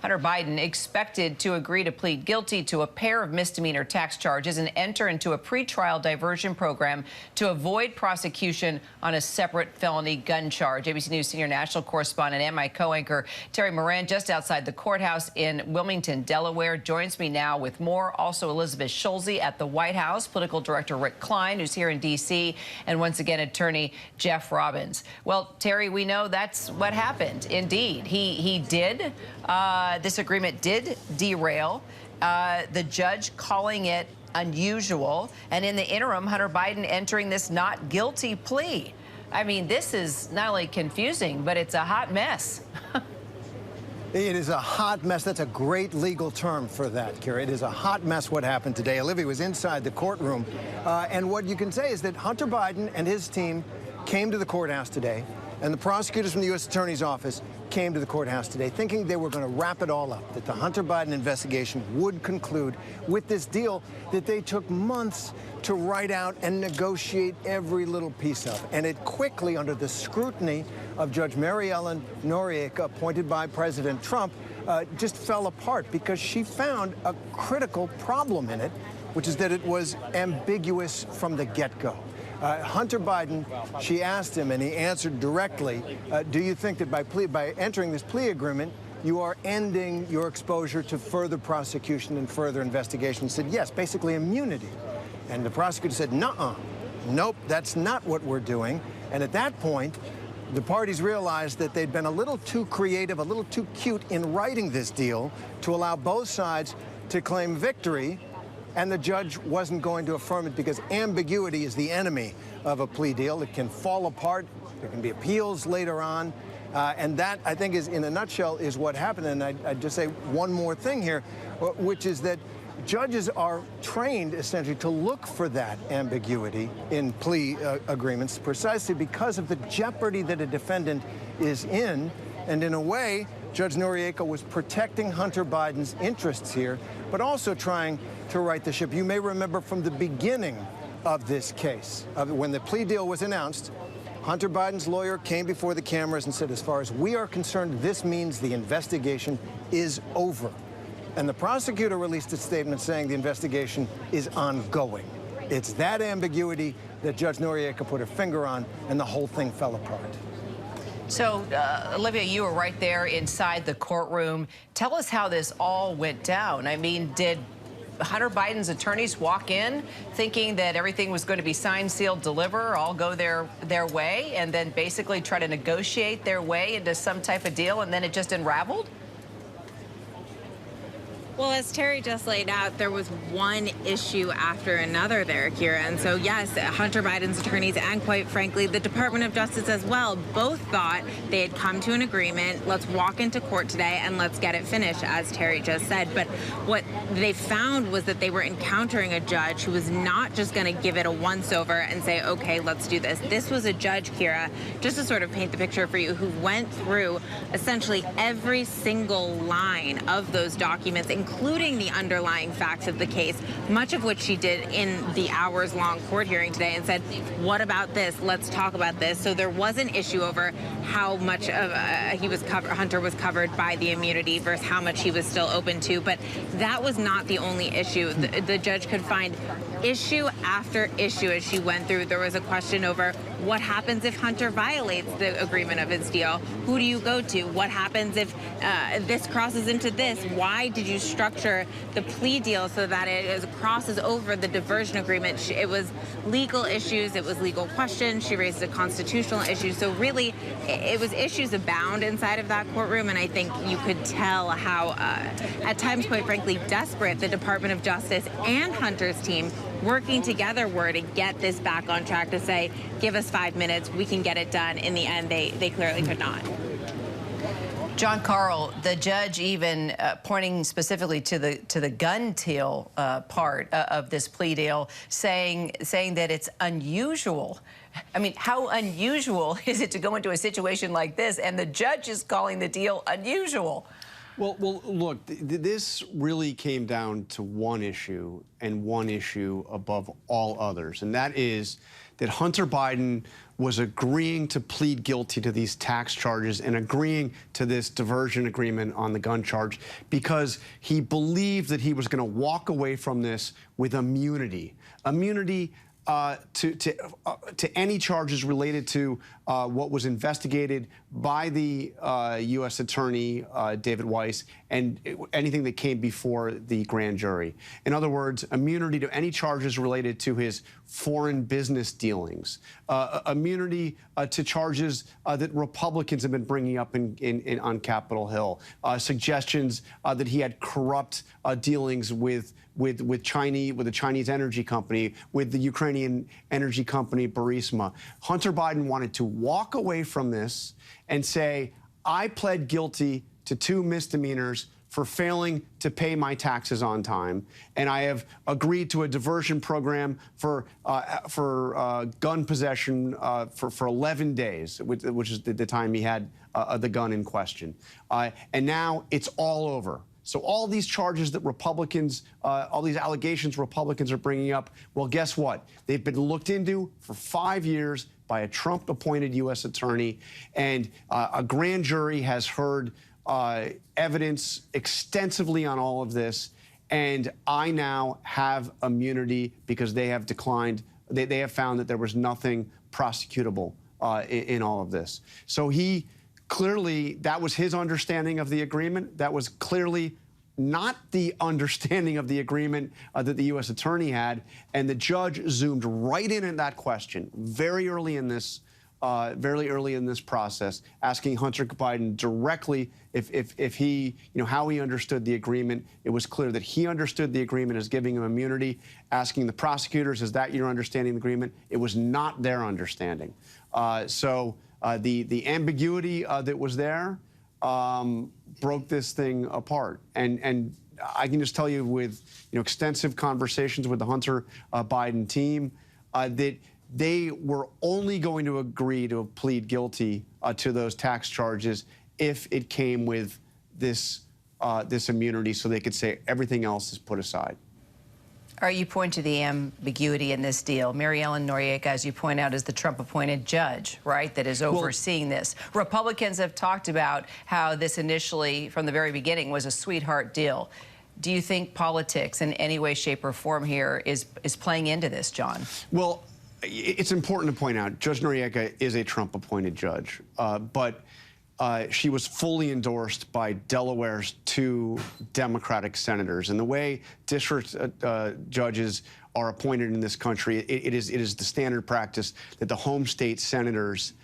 Hunter Biden expected to agree to plead guilty to a pair of misdemeanor tax charges and enter into a pretrial diversion program to avoid prosecution on a separate felony gun charge. ABC News senior national correspondent and my co-anchor Terry Moran, just outside the courthouse in Wilmington, Delaware, joins me now with more. Also, Elizabeth Schulze at the White House, political director Rick Klein, who's here in D.C., and once again, attorney Jeff Robbins. Well, Terry, we know that's what happened. Indeed, he did. This agreement did derail, the judge calling it unusual, and in the interim, Hunter Biden entering this not guilty plea. I mean, this is not only confusing, but it's a hot mess. It is a hot mess. That's a great legal term for that, Kira. It is a hot mess what happened today. Olivia was inside the courtroom, and what you can say is that Hunter Biden and his team came to the courthouse today, and the prosecutors from the U.S. Attorney's Office came to the courthouse today thinking they were going to wrap it all up, that the Hunter Biden investigation would conclude with this deal that they took months to write out and negotiate every little piece of. And it quickly, under the scrutiny of Judge Mary Ellen Noriega, appointed by President Trump, just fell apart because she found a critical problem in it, which is that it was ambiguous from the get-go. Hunter Biden, she asked him, and he answered directly, do you think that by entering this plea agreement, you are ending your exposure to further prosecution and further investigation? He said, yes, basically immunity. And the prosecutor said, nuh-uh, nope, that's not what we're doing. And at that point, the parties realized that they'd been a little too creative, a little too cute in writing this deal to allow both sides to claim victory. And the judge wasn't going to affirm it because ambiguity is the enemy of a plea deal. It can fall apart. There can be appeals later on. And that, I think, is, in a nutshell, is what happened. And I'd just say one more thing here, which is that judges are trained, essentially, to look for that ambiguity in plea agreements precisely because of the jeopardy that a defendant is in. And in a way, Judge Noriega was protecting Hunter Biden's interests here, but also trying to right the ship. You may remember from the beginning of this case, when the plea deal was announced, Hunter Biden's lawyer came before the cameras and said, as far as we are concerned, this means the investigation is over. And the prosecutor released a statement saying the investigation is ongoing. It's that ambiguity that Judge Noriega put her finger on, and the whole thing fell apart. So, Olivia, you were right there inside the courtroom. Tell us how this all went down. I mean, did Hunter Biden's attorneys walk in thinking that everything was going to be signed, sealed, deliver, all go their way, and then basically try to negotiate their way into some type of deal, and then it just unraveled? Well, as Terry just laid out, there was one issue after another there, Kira. And so, yes, Hunter Biden's attorneys and, quite frankly, the Department of Justice as well both thought they had come to an agreement. Let's walk into court today and let's get it finished, as Terry just said. But what they found was that they were encountering a judge who was not just going to give it a once-over and say, OK, let's do this. This was a judge, Kira, just to sort of paint the picture for you, who went through essentially every single line of those documents, including the underlying facts of the case, much of which she did in the hours-long court hearing today, and said, what about this? Let's talk about this. So there was an issue over how much of Hunter was covered by the immunity versus how much he was still open to. But that was not the only issue. The judge could find issue after issue as she went through. There was a question over what happens if Hunter violates the agreement of his deal? Who do you go to? What happens if this crosses into this? Why did you structure the plea deal so that it crosses over the diversion agreement? It was legal issues. It was legal questions. She raised a constitutional issue. So really, it was issues abound inside of that courtroom. And I think you could tell how, at times, quite frankly, desperate the Department of Justice and Hunter's team working together were to get this back on track, to say, give us 5 minutes, we can get it done. In the end, they clearly could not. John Carl, the judge even pointing specifically to the gun deal part of this plea deal, saying that it's unusual. I mean, how unusual is it to go into a situation like this, and the judge is calling the deal unusual? Well, look, this really came down to one issue, and one issue above all others, and that is that Hunter Biden was agreeing to plead guilty to these tax charges and agreeing to this diversion agreement on the gun charge because he believed that he was going to walk away from this with immunity. Immunity to any charges related to what was investigated by the U.S. Attorney, David Weiss, and anything that came before the grand jury. In other words, immunity to any charges related to his foreign business dealings, immunity to charges that Republicans have been bringing up on Capitol Hill, suggestions that he had corrupt dealings with a Chinese energy company, with the Ukrainian energy company Burisma. Hunter Biden wanted to walk away from this and say, I pled guilty to 2 misdemeanors for failing to pay my taxes on time, and I have agreed to a diversion program for gun possession for 11 days, which is the time he had the gun in question. And now it's all over. So all these charges that Republicans, all these allegations Republicans are bringing up, well, guess what? They've been looked into for 5 years by a Trump-appointed U.S. attorney, and a grand jury has heard evidence extensively on all of this, and I now have immunity because they have declined, they have found that there was nothing prosecutable in all of this. So he clearly, that was his understanding of the agreement. That was clearly not the understanding of the agreement that the U.S. attorney had, and the judge zoomed right in that question very early in this process, asking Hunter Biden directly if he, how he understood the agreement. It was clear that he understood the agreement as giving him immunity. Asking the prosecutors, is that your understanding of the agreement? It was not their understanding. The ambiguity that was there broke this thing apart. And I can just tell you with extensive conversations with the Hunter Biden team that they were only going to agree to plead guilty to those tax charges if it came with this immunity, so they could say everything else is put aside. All right, you point to the ambiguity in this deal. Mary Ellen Noriega, as you point out, is the Trump-appointed judge, right, that is overseeing this. Republicans have talked about how this initially, from the very beginning, was a sweetheart deal. Do you think politics in any way, shape, or form here is playing into this, John? Well, it's important to point out, Judge Noriega is a Trump-appointed judge, but she was fully endorsed by Delaware's 2 Democratic senators. And the way district judges are appointed in this country, it is the standard practice that the home state senators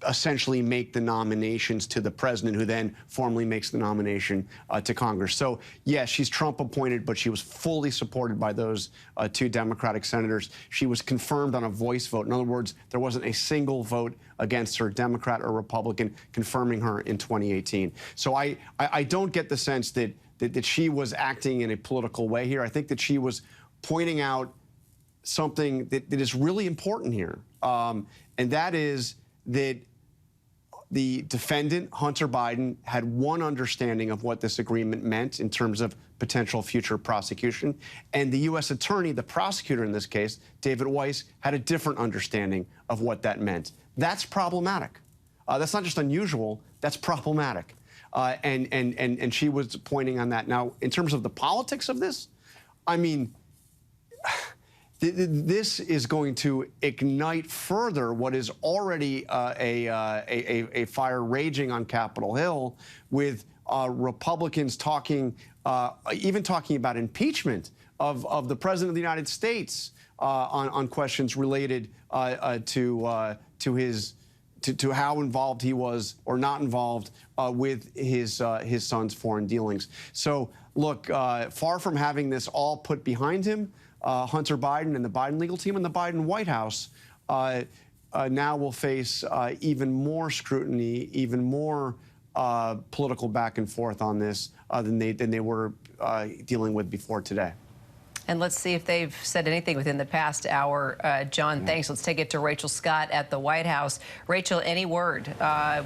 essentially make the nominations to the president, who then formally makes the nomination to Congress. So, yes, she's Trump appointed, but she was fully supported by those 2 Democratic senators. She was confirmed on a voice vote. In other words, there wasn't a single vote against her, Democrat or Republican, confirming her in 2018. So I don't get the sense that she was acting in a political way here. I think that she was pointing out something that is really important here, and that is that the defendant, Hunter Biden, had one understanding of what this agreement meant in terms of potential future prosecution, and the U.S. attorney, the prosecutor in this case, David Weiss, had a different understanding of what that meant. That's problematic. That's not just unusual, that's problematic. And she was pointing on that. Now, in terms of the politics of this, I mean, this is going to ignite further what is already a fire raging on Capitol Hill, with Republicans talking, even talking about impeachment of the President of the United States on questions related to how involved he was or not involved with his son's foreign dealings. So, look, far from having this all put behind him, Hunter Biden and the Biden legal team and the Biden White House now will face even more scrutiny, even more political back and forth on this than they were dealing with before today. And let's see if they've said anything within the past hour. John, thanks. Let's take it to Rachel Scott at the White House. Rachel, any word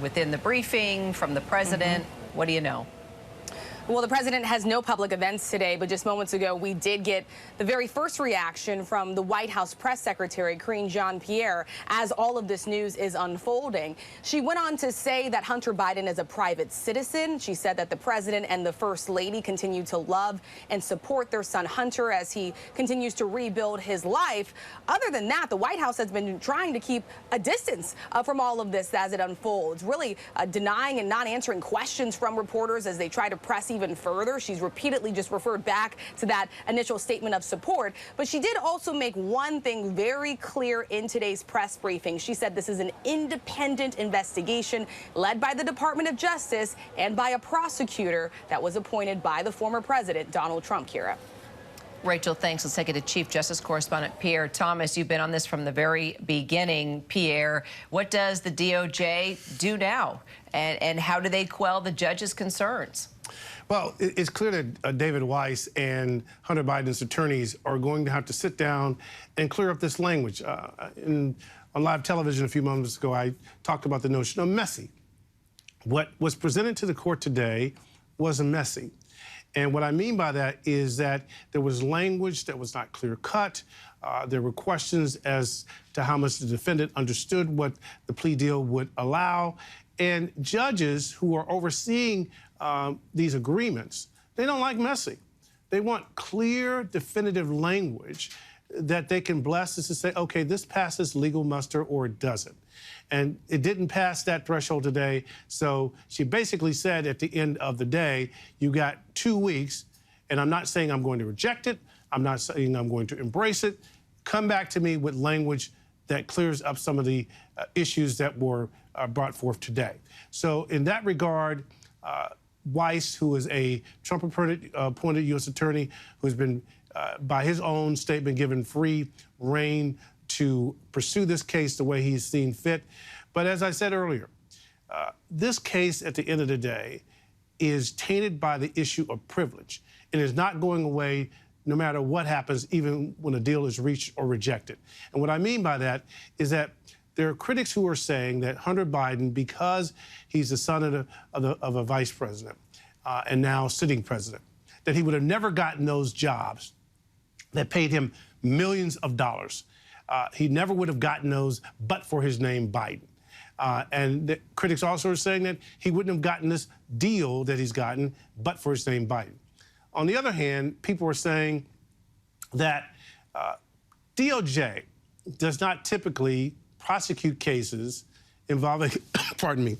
within the briefing from the president? What do you know? Well, the president has no public events today, but just moments ago, we did get the very first reaction from the White House press secretary, Karine Jean-Pierre, as all of this news is unfolding. She went on to say that Hunter Biden is a private citizen. She said that the president and the first lady continue to love and support their son Hunter as he continues to rebuild his life. Other than that, the White House has been trying to keep a distance from all of this as it unfolds, really denying and not answering questions from reporters as they try to press even further. She's repeatedly just referred back to that initial statement of support. But she did also make one thing very clear in today's press briefing. She said this is an independent investigation led by the Department of Justice and by a prosecutor that was appointed by the former president, Donald Trump. Kira. Rachel, thanks. Let's take it to Chief Justice Correspondent Pierre Thomas. You've been on this from the very beginning. Pierre, what does the DOJ do now? And how do they quell the judge's concerns? Well, it's clear that David Weiss and Hunter Biden's attorneys are going to have to sit down and clear up this language. On live television a few moments ago, I talked about the notion of messy. What was presented to the court today was messy. And what I mean by that is that there was language that was not clear-cut. There were questions as to how much the defendant understood what the plea deal would allow. And judges who are overseeing these agreements, they don't like messy. They want clear, definitive language that they can bless us to say, okay, this passes legal muster or it doesn't. And it didn't pass that threshold today. So she basically said at the end of the day, you got 2 weeks, and I'm not saying I'm going to reject it. I'm not saying I'm going to embrace it. Come back to me with language that clears up some of the issues that were brought forth today. So in that regard, Weiss, who is a Trump-appointed U.S. attorney who's been, by his own statement, given free rein to pursue this case the way he's seen fit. But as I said earlier, this case at the end of the day is tainted by the issue of privilege and is not going away no matter what happens, even when a deal is reached or rejected. And what I mean by that is that there are critics who are saying that Hunter Biden, because he's the son of a vice president and now sitting president, that he would have never gotten those jobs that paid him millions of dollars. He never would have gotten those but for his name, Biden. And the critics also are saying that he wouldn't have gotten this deal that he's gotten but for his name, Biden. On the other hand, people are saying that DOJ does not typically prosecute cases involving, pardon me,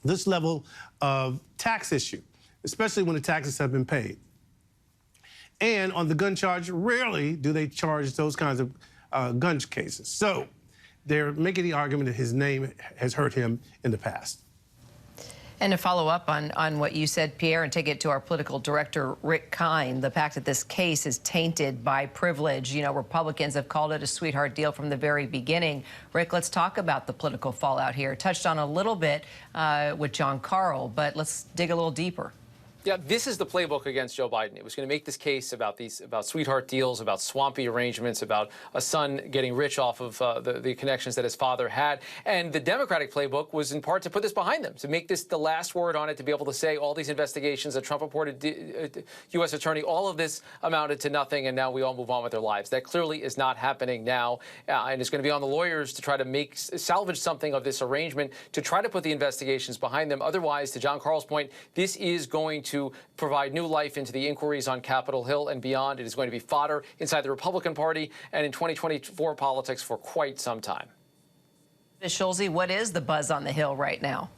this level of tax issue, especially when the taxes have been paid. And on the gun charge, rarely do they charge those kinds of gun cases. So they're making the argument that his name has hurt him in the past. And to follow up on what you said, Pierre, and take it to our political director, Rick Kine, the fact that this case is tainted by privilege. You know, Republicans have called it a sweetheart deal from the very beginning. Rick, let's talk about the political fallout here. Touched on a little bit with John Carl, but let's dig a little deeper. Yeah, this is the playbook against Joe Biden. It was going to make this case about sweetheart deals, about swampy arrangements, about a son getting rich off of the connections that his father had. And the Democratic playbook was in part to put this behind them, to make this the last word on it, to be able to say all these investigations, a Trump-appointed U.S. attorney, all of this amounted to nothing, and now we all move on with their lives. That clearly is not happening now, and it's going to be on the lawyers to try to salvage something of this arrangement, to try to put the investigations behind them. Otherwise, to John Carl's point, this is going to provide new life into the inquiries on Capitol Hill and beyond. It is going to be fodder inside the Republican Party and in 2024 politics for quite some time. Ms. Schulze, what is the buzz on the Hill right now?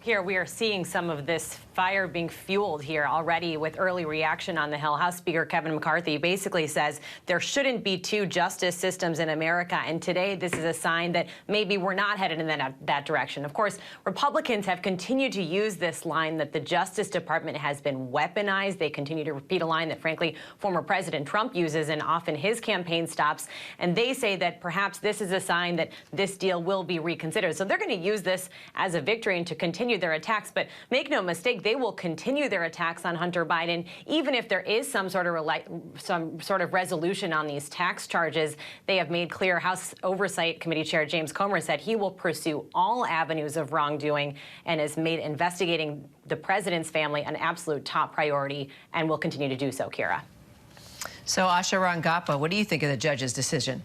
Here we are seeing some of this fire being fueled here already with early reaction on the Hill. House Speaker Kevin McCarthy basically says there shouldn't be two justice systems in America. And today this is a sign that maybe we're not headed in that direction. Of course, Republicans have continued to use this line that the Justice Department has been weaponized. They continue to repeat a line that, frankly, former President Trump uses in often his campaign stops. And they say that perhaps this is a sign that this deal will be reconsidered. So they're going to use this as a victory and to continue continue their attacks. But make no mistake, they will continue their attacks on Hunter Biden, even if there is some sort of resolution on these tax charges. They have made clear, House Oversight Committee Chair James Comer said he will pursue all avenues of wrongdoing and has made investigating the president's family an absolute top priority and will continue to do so, Kira. So, Asha Rangappa, what do you think of the judge's decision?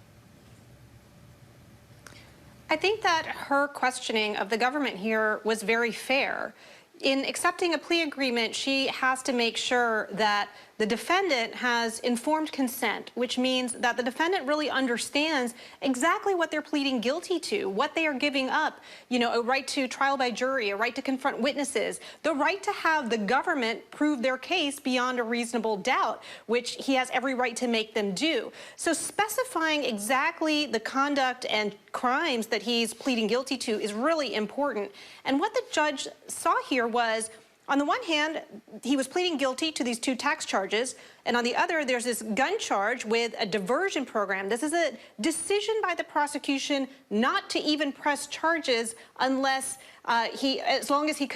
I think that her questioning of the government here was very fair. In accepting a plea agreement, she has to make sure that the defendant has informed consent, which means that the defendant really understands exactly what they're pleading guilty to, what they are giving up, you know, a right to trial by jury, a right to confront witnesses, the right to have the government prove their case beyond a reasonable doubt, which he has every right to make them do. So specifying exactly the conduct and crimes that he's pleading guilty to is really important. And what the judge saw here was, on the one hand, he was pleading guilty to these 2 tax charges, and on the other, there's this gun charge with a diversion program. This is a decision by the prosecution not to even press charges unless as long as he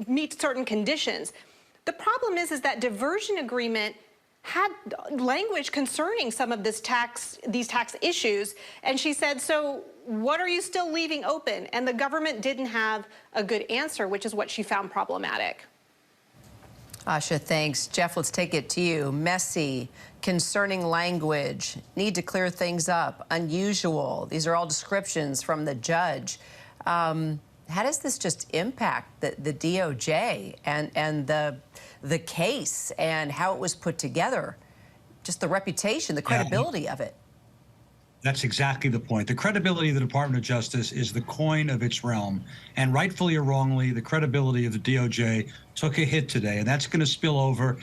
meets certain conditions. The problem is that diversion agreement had language concerning some of these tax issues, and she said, so what are you still leaving open? And the government didn't have a good answer, which is what she found problematic. Asha, thanks. Jeff, let's take it to you. Messy, concerning language, need to clear things up, unusual. These are all descriptions from the judge. How does this just impact the DOJ and the case and how it was put together? Just the reputation, the credibility of it. That's exactly the point. The credibility of the Department of Justice is the coin of its realm. And rightfully or wrongly, the credibility of the DOJ took a hit today. And that's going to spill over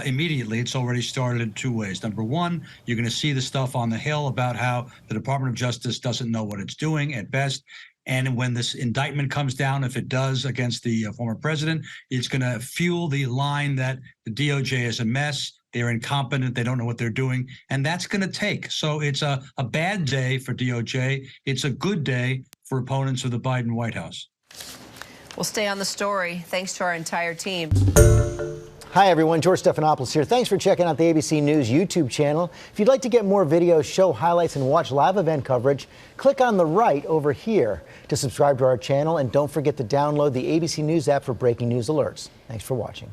immediately. It's already started in 2 ways. Number one, you're going to see the stuff on the Hill about how the Department of Justice doesn't know what it's doing at best. And when this indictment comes down, if it does, against the former president, it's going to fuel the line that the DOJ is a mess. They're incompetent. They don't know what they're doing. And that's going to take. So it's a bad day for DOJ. It's a good day for opponents of the Biden White House. We'll stay on the story. Thanks to our entire team. Hi, everyone. George Stephanopoulos here. Thanks for checking out the ABC News YouTube channel. If you'd like to get more videos, show highlights, and watch live event coverage, click on the right over here to subscribe to our channel. And don't forget to download the ABC News app for breaking news alerts. Thanks for watching.